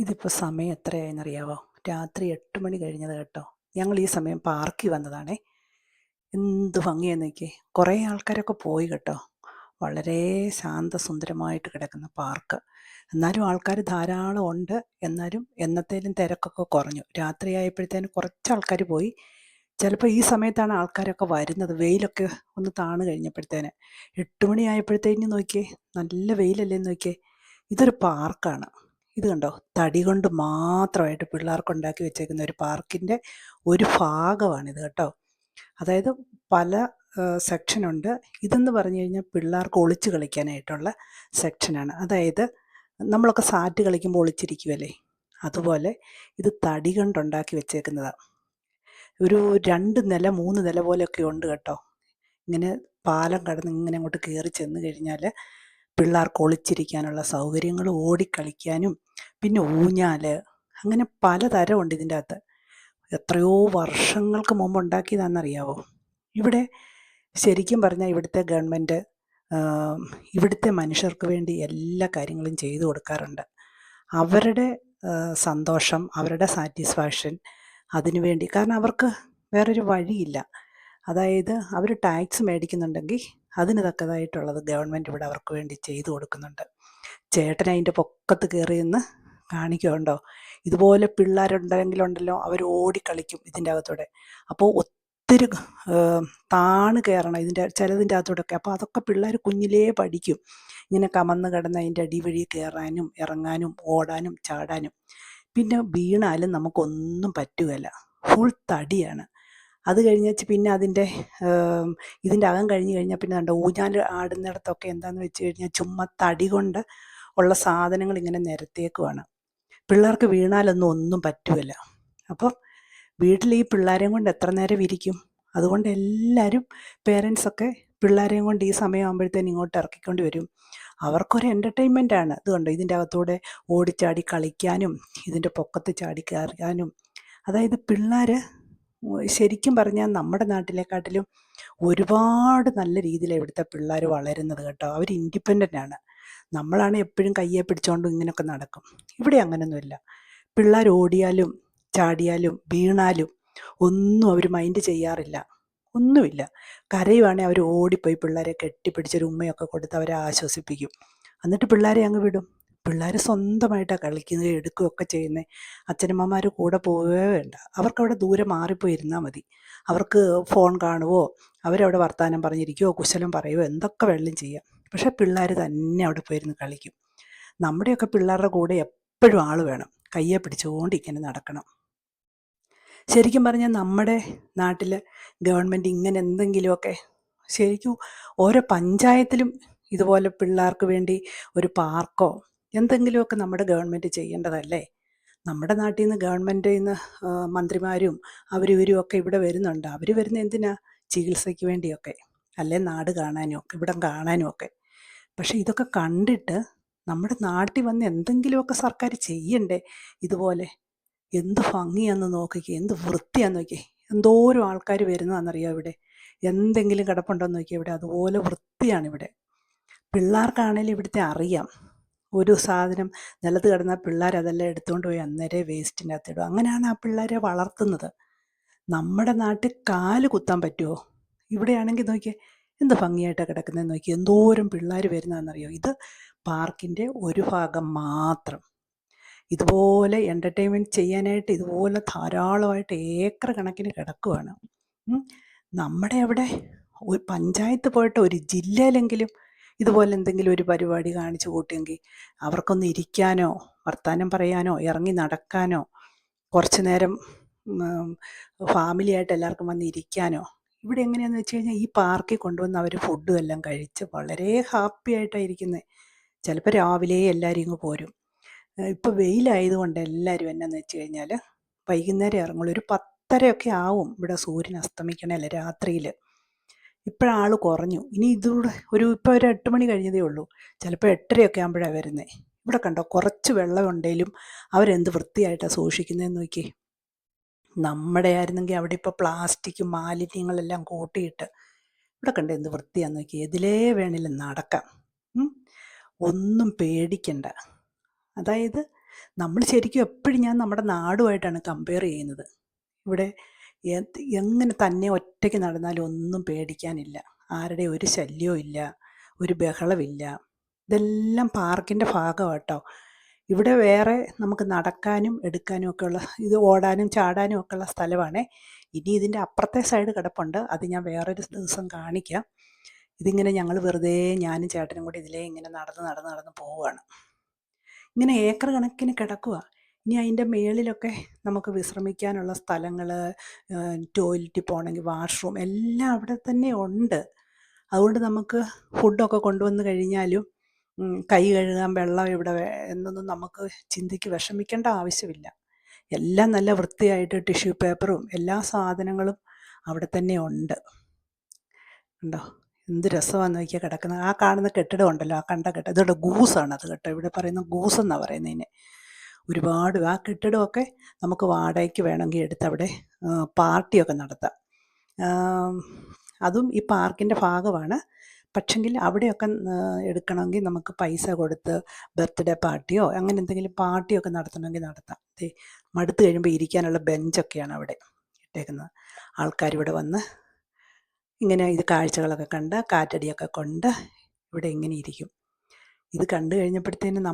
ഇതിപ്പോൾ സമയം എത്രയായെന്നറിയാവോ? രാത്രി 8 മണി കഴിഞ്ഞത് കേട്ടോ. ഞങ്ങൾ ഈ സമയം പാർക്കിൽ വന്നതാണേ. എന്ത് ഭംഗിയാന്ന് നോക്കിയേ. കുറേ ആൾക്കാരൊക്കെ പോയി കേട്ടോ. വളരെ ശാന്തസുന്ദരമായിട്ട് കിടക്കുന്ന പാർക്ക്. എന്നാലും ആൾക്കാർ ധാരാളം ഉണ്ട്. എന്നാലും എന്നത്തേലും തിരക്കൊക്കെ കുറഞ്ഞു. രാത്രിയായപ്പോഴത്തേനും കുറച്ച് ആൾക്കാർ പോയി. ചിലപ്പോൾ ഈ സമയത്താണ് ആൾക്കാരൊക്കെ വരുന്നത്. വെയിലൊക്കെ ഒന്ന് താണു കഴിഞ്ഞപ്പോഴത്തേന്. 8 മണിയായപ്പോഴത്തേനും നോക്കിയേ, നല്ല വെയിലല്ലേന്ന് നോക്കിയേ. ഇതൊരു പാർക്കാണ്. ഇത് കണ്ടോ? തടി കൊണ്ട് മാത്രമായിട്ട് പിള്ളേർക്ക് ഉണ്ടാക്കി വെച്ചേക്കുന്ന ഒരു പാർക്കിൻ്റെ ഒരു ഭാഗമാണിത് കേട്ടോ. അതായത് പല സെക്ഷനുണ്ട്. ഇതെന്ന് പറഞ്ഞു കഴിഞ്ഞാൽ പിള്ളേർക്ക് ഒളിച്ച് കളിക്കാനായിട്ടുള്ള സെക്ഷനാണ്. അതായത് നമ്മളൊക്കെ സാറ്റ് കളിക്കുമ്പോൾ ഒളിച്ചിരിക്കുമല്ലേ, അതുപോലെ ഇത് തടി കൊണ്ടുണ്ടാക്കി വെച്ചേക്കുന്നതാണ്. ഒരു 2 നില 3 നില പോലെയൊക്കെ ഉണ്ട് കേട്ടോ. ഇങ്ങനെ പാലം കടന്ന് ഇങ്ങനെ അങ്ങോട്ട് കയറി ചെന്ന് കഴിഞ്ഞാൽ പിള്ളേർക്ക് ഒളിച്ചിരിക്കാനുള്ള സൗകര്യങ്ങൾ, ഓടിക്കളിക്കാനും, പിന്നെ ഊഞ്ഞാൽ, അങ്ങനെ പലതരമുണ്ട് ഇതിൻ്റെ അകത്ത്. എത്രയോ വർഷങ്ങൾക്ക് മുമ്പ് ഉണ്ടാക്കിയതാണെന്നറിയാവോ? ഇവിടെ ശരിക്കും പറഞ്ഞാൽ ഇവിടുത്തെ ഗവൺമെൻറ് ഇവിടുത്തെ മനുഷ്യർക്ക് വേണ്ടി എല്ലാ കാര്യങ്ങളും ചെയ്തു കൊടുക്കാറുണ്ട്. അവരുടെ സന്തോഷം, അവരുടെ സാറ്റിസ്ഫാക്ഷൻ അതിനു വേണ്ടി. കാരണം അവർക്ക് വേറൊരു വഴിയില്ല. അതായത് അവർ ടാക്സ് മേടിക്കുന്നുണ്ടെങ്കിൽ അതിന് തക്കതായിട്ടുള്ളത് ഗവൺമെൻറ് ഇവിടെ അവർക്ക് വേണ്ടി ചെയ്തു കൊടുക്കുന്നുണ്ട്. ചേട്ടൻ അതിൻ്റെ പൊക്കത്ത് കയറി നിന്ന് കാണിക്കുന്നുണ്ടോ? ഇതുപോലെ പിള്ളേരുണ്ടെങ്കിലുണ്ടല്ലോ, അവർ ഓടിക്കളിക്കും ഇതിൻ്റെ അകത്തൂടെ. അപ്പോൾ ഒത്തിരി താണ് കയറണം ചിലതിൻ്റെ അകത്തൂടെയൊക്കെ. അപ്പോൾ അതൊക്കെ പിള്ളേർ കുഞ്ഞിലേ പഠിക്കും. ഇങ്ങനെ കമന്ന് കിടന്ന് അതിൻ്റെ അടി വഴി കയറാനും ഇറങ്ങാനും ഓടാനും ചാടാനും. പിന്നെ വീണാലും നമുക്കൊന്നും പറ്റുകയില്ല. ഫുൾ തടിയാണ്. അത് കഴിഞ്ഞേച്ച് പിന്നെ ഇതിൻ്റെ അകം കഴിഞ്ഞ് കഴിഞ്ഞാൽ പിന്നെ കണ്ടോ, ഊഞ്ഞാൽ ആടുന്നിടത്തൊക്കെ എന്താണെന്ന് വെച്ച് കഴിഞ്ഞാൽ ചുമ്മാ തടി കൊണ്ട് ഉള്ള സാധനങ്ങൾ ഇങ്ങനെ നിരത്തിയേക്കുവാണ്. പിള്ളേർക്ക് വീണാലൊന്നും ഒന്നും പറ്റുകയില്ല. അപ്പോൾ വീട്ടിൽ ഈ പിള്ളേരെയും കൊണ്ട് എത്ര നേരം ഇരിക്കും? അതുകൊണ്ട് എല്ലാവരും പേരൻസൊക്കെ പിള്ളേരെയും കൊണ്ട് ഈ സമയമാകുമ്പോഴത്തേന് ഇങ്ങോട്ട് ഇറക്കിക്കൊണ്ട് വരും. അവർക്കൊരു എൻ്റർടൈൻമെൻറ്റാണ്. ഇത് കണ്ടോ, ഇതിൻ്റെ അകത്തൂടെ ഓടിച്ചാടി കളിക്കാനും ഇതിൻ്റെ പൊക്കത്ത് ചാടി കയറാനും. അതായത് പിള്ളേർ ശരിക്കും പറഞ്ഞാൽ നമ്മുടെ നാട്ടിലെക്കാട്ടിലും ഒരുപാട് നല്ല രീതിയിലാണ് ഇവിടുത്തെ പിള്ളേർ വളരുന്നത് കേട്ടോ. അവർ ഇൻഡിപെൻഡൻ്റ് ആണ്. നമ്മളാണ് എപ്പോഴും കയ്യെ പിടിച്ചുകൊണ്ട് ഇങ്ങനെയൊക്കെ നടക്കും. ഇവിടെ അങ്ങനെയൊന്നുമില്ല. പിള്ളേർ ഓടിയാലും ചാടിയാലും വീണാലും ഒന്നും അവർ മൈൻഡ് ചെയ്യാറില്ല. ഒന്നുമില്ല. കരയുവാണെങ്കിൽ അവർ ഓടിപ്പോയി പിള്ളേരെ കെട്ടിപ്പിടിച്ചൊരു ഉമ്മയൊക്കെ കൊടുത്ത് അവരെ ആശ്വസിപ്പിക്കും. എന്നിട്ട് പിള്ളേരെ അങ്ങ് വിടും. പിള്ളേർ സ്വന്തമായിട്ടാണ് കളിക്കുന്നത്, എടുക്കുകയൊക്കെ ചെയ്യുന്നത്. അച്ഛനമ്മമാർ കൂടെ പോവേ വേണ്ട. അവർക്കവിടെ ദൂരെ മാറിപ്പോയി ഇരുന്നാൽ മതി. അവർക്ക് ഫോൺ കാണുവോ, അവരവിടെ വർത്തമാനം പറഞ്ഞിരിക്കുവോ, കുശലം പറയുവോ, എന്തൊക്കെ വേണമെങ്കിലും ചെയ്യാം. പക്ഷേ പിള്ളേർ തന്നെ അവിടെ പോയിരുന്ന് കളിക്കും. നമ്മുടെയൊക്കെ പിള്ളേരുടെ കൂടെ എപ്പോഴും ആൾ വേണം. കയ്യെ പിടിച്ചുകൊണ്ട് ഇങ്ങനെ നടക്കണം. ശരിക്കും പറഞ്ഞാൽ നമ്മുടെ നാട്ടിൽ ഗവൺമെൻറ് ഇങ്ങനെ എന്തെങ്കിലുമൊക്കെ ശരിക്കും ഓരോ പഞ്ചായത്തിലും ഇതുപോലെ പിള്ളേർക്ക് വേണ്ടി ഒരു പാർക്കോ എന്തെങ്കിലുമൊക്കെ നമ്മുടെ ഗവൺമെൻറ് ചെയ്യേണ്ടതല്ലേ? നമ്മുടെ നാട്ടിൽ നിന്ന് ഗവൺമെൻറ്റിൽ നിന്ന് മന്ത്രിമാരും അവരും ഒക്കെ ഇവിടെ വരുന്നുണ്ട്. അവർ വരുന്ന എന്തിനാ? ചികിത്സയ്ക്ക് വേണ്ടിയൊക്കെ, അല്ലെ നാട് കാണാനും ഒക്കെ, ഇവിടം കാണാനും ഒക്കെ. പക്ഷെ ഇതൊക്കെ കണ്ടിട്ട് നമ്മുടെ നാട്ടിൽ വന്ന് എന്തെങ്കിലുമൊക്കെ സർക്കാർ ചെയ്യണ്ടേ? ഇതുപോലെ എന്ത് ഭംഗിയാന്ന് നോക്കിക്കേ, എന്ത് വൃത്തിയാന്ന് നോക്കിയേ. എന്തോരം ആൾക്കാർ വരുന്നതാണെന്നറിയാം ഇവിടെ. എന്തെങ്കിലും കിടപ്പുണ്ടോന്ന് നോക്കിയാൽ ഇവിടെ അതുപോലെ വൃത്തിയാണ് ഇവിടെ. പിള്ളേർക്കാണേലും ഇവിടുത്തെ അറിയാം. ഒരു സാധനം നിലത്ത് കിടന്നാൽ പിള്ളേർ അതെല്ലാം എടുത്തുകൊണ്ട് പോയി അന്നേരം വേസ്റ്റിൻ്റെ അകത്തിടും. അങ്ങനെയാണ് ആ പിള്ളേരെ വളർത്തുന്നത്. നമ്മുടെ നാട്ടിൽ കാല് കുത്താൻ പറ്റുമോ? ഇവിടെയാണെങ്കിൽ നോക്കിയേ, എന്ത് ഭംഗിയായിട്ടാണ് കിടക്കുന്നതെന്ന് നോക്കി. എന്തോരം പിള്ളേർ വരുന്നതെന്നറിയോ? ഇത് പാർക്കിൻ്റെ ഒരു ഭാഗം മാത്രം. ഇതുപോലെ എൻ്റർടൈൻമെൻറ്റ് ചെയ്യാനായിട്ട് ഇതുപോലെ ധാരാളമായിട്ട് ഏക്കർ കണക്കിന് കിടക്കുവാണ്. നമ്മുടെ അവിടെ ഒരു പഞ്ചായത്ത് പോയിട്ട് ഒരു ജില്ലയിലെങ്കിലും ഇതുപോലെ എന്തെങ്കിലും ഒരു പരിപാടി കാണിച്ചു കൂട്ടിയെങ്കിൽ അവർക്കൊന്ന് ഇരിക്കാനോ വർത്തമാനം പറയാനോ ഇറങ്ങി നടക്കാനോ കുറച്ച് നേരം ഫാമിലിയായിട്ട് എല്ലാവർക്കും വന്ന് ഇരിക്കാനോ. ഇവിടെ എങ്ങനെയാണെന്ന് വെച്ച് കഴിഞ്ഞാൽ ഈ പാർക്കിൽ കൊണ്ടുവന്ന് അവർ ഫുഡും എല്ലാം കഴിച്ച് വളരെ ഹാപ്പി ആയിട്ടാണ് ഇരിക്കുന്നത്. ചിലപ്പോൾ രാവിലെ എല്ലാവരും ഇങ്ങ് പോരും. ഇപ്പോൾ വെയിലായതുകൊണ്ട് എല്ലാവരും എന്നാന്ന് വെച്ച് കഴിഞ്ഞാൽ വൈകുന്നേരം ഇറങ്ങുള്ളൂ. ഒരു 10:30 ആവും ഇവിടെ സൂര്യൻ അസ്തമിക്കണല്ലേ രാത്രിയിൽ. ഇപ്പോഴാൾ കുറഞ്ഞു. ഇനി ഇതുകൂടെ ഇപ്പോൾ ഒരു 8 മണി കഴിഞ്ഞതേ ഉള്ളൂ. ചിലപ്പോൾ 8:30 ആകുമ്പോഴാണ് വരുന്നത്. ഇവിടെ കണ്ടോ, കുറച്ച് വെള്ളം ഉണ്ടെങ്കിലും അവരെന്ത് വൃത്തിയായിട്ടാണ് സൂക്ഷിക്കുന്നതെന്ന് നോക്കി. നമ്മുടെ ആയിരുന്നെങ്കിൽ അവിടെ ഇപ്പോൾ പ്ലാസ്റ്റിക് മാലിന്യങ്ങളെല്ലാം കൂട്ടിയിട്ട്. ഇവിടെ കണ്ടോ എന്ത് വൃത്തിയാന്ന് നോക്കി. എതിലേ വേണേലും നടക്കാം. ഒന്നും പേടിക്കണ്ട. അതായത് നമ്മൾ ശരിക്കും എപ്പോഴും ഞാൻ നമ്മുടെ നാടുമായിട്ടാണ് കമ്പയർ ചെയ്യുന്നത്. ഇവിടെ എങ്ങനെ തന്നെ ഒറ്റയ്ക്ക് നടന്നാലും ഒന്നും പേടിക്കാനില്ല. ആരുടെയും ഒരു ശല്യവും ഇല്ല, ഒരു ബഹളമില്ല. ഇതെല്ലാം പാർക്കിൻ്റെ ഭാഗമാട്ടോ. ഇവിടെ വേറെ നമുക്ക് നടക്കാനും എടുക്കാനും ഒക്കെയുള്ള, ഇത് ഓടാനും ചാടാനും ഒക്കെയുള്ള സ്ഥലമാണേ. ഇനി ഇതിൻ്റെ അപ്പുറത്തെ സൈഡ് കിടപ്പുണ്ട്, അത് ഞാൻ വേറൊരു ദിവസം കാണിക്കാം. ഇതിങ്ങനെ ഞങ്ങൾ വെറുതെ ഞാനും ചേട്ടനും കൂടി ഇതിലേ ഇങ്ങനെ നടന്ന് നടന്ന് നടന്ന് പോവുകയാണ്. ഇങ്ങനെ ഏക്കർ കണക്കിന് കിടക്കുക. ഇനി അതിൻ്റെ മേളിലൊക്കെ നമുക്ക് വിശ്രമിക്കാനുള്ള സ്ഥലങ്ങൾ, ടോയ്ലറ്റിൽ പോകണമെങ്കിൽ വാഷ്റൂം എല്ലാം അവിടെ തന്നെ ഉണ്ട്. അതുകൊണ്ട് നമുക്ക് ഫുഡൊക്കെ കൊണ്ടുവന്ന് കഴിഞ്ഞാലും കൈ കഴുകാൻ വെള്ളം ഇവിടെ എന്നൊന്നും നമുക്ക് ചിന്തയ്ക്ക് വിഷമിക്കേണ്ട ആവശ്യമില്ല. എല്ലാം നല്ല വൃത്തിയായിട്ട് ടിഷ്യൂ പേപ്പറും എല്ലാ സാധനങ്ങളും അവിടെ തന്നെ ഉണ്ട്. ഉണ്ടോ? എന്ത് രസമാണെന്ന് നോക്കിയാൽ കിടക്കുന്നത്. ആ കാണുന്ന കെട്ടിടം ഉണ്ടല്ലോ, ആ കണ്ട കെട്ടിടം, ഇതുകൊണ്ട് ഗൂസാണ് അത് കേട്ടോ. ഇവിടെ പറയുന്ന ഗൂസ് എന്നാണ് പറയുന്നതിന്. ഒരുപാട് ആ കെട്ടിടമൊക്കെ നമുക്ക് വാടകയ്ക്ക് വേണമെങ്കിൽ എടുത്ത് അവിടെ പാർട്ടിയൊക്കെ നടത്താം. അതും ഈ പാർക്കിൻ്റെ ഭാഗമാണ്. പക്ഷെങ്കിൽ അവിടെയൊക്കെ എടുക്കണമെങ്കിൽ നമുക്ക് പൈസ കൊടുത്ത് ബർത്ത്ഡേ പാർട്ടിയോ അങ്ങനെ എന്തെങ്കിലും പാർട്ടിയൊക്കെ നടത്തണമെങ്കിൽ നടത്താം. മടുത്ത് കഴിയുമ്പോൾ ഇരിക്കാനുള്ള ബെഞ്ചൊക്കെയാണ് അവിടെ ഇട്ടേക്കുന്നത്. ആൾക്കാരിവിടെ വന്ന് ഇങ്ങനെ ഇത് കാഴ്ചകളൊക്കെ കണ്ട് കാറ്റടിയൊക്കെ കൊണ്ട് ഇവിടെ ഇങ്ങനെ ഇരിക്കും. ഇത് കണ്ടു കഴിഞ്ഞപ്പോഴത്തേനും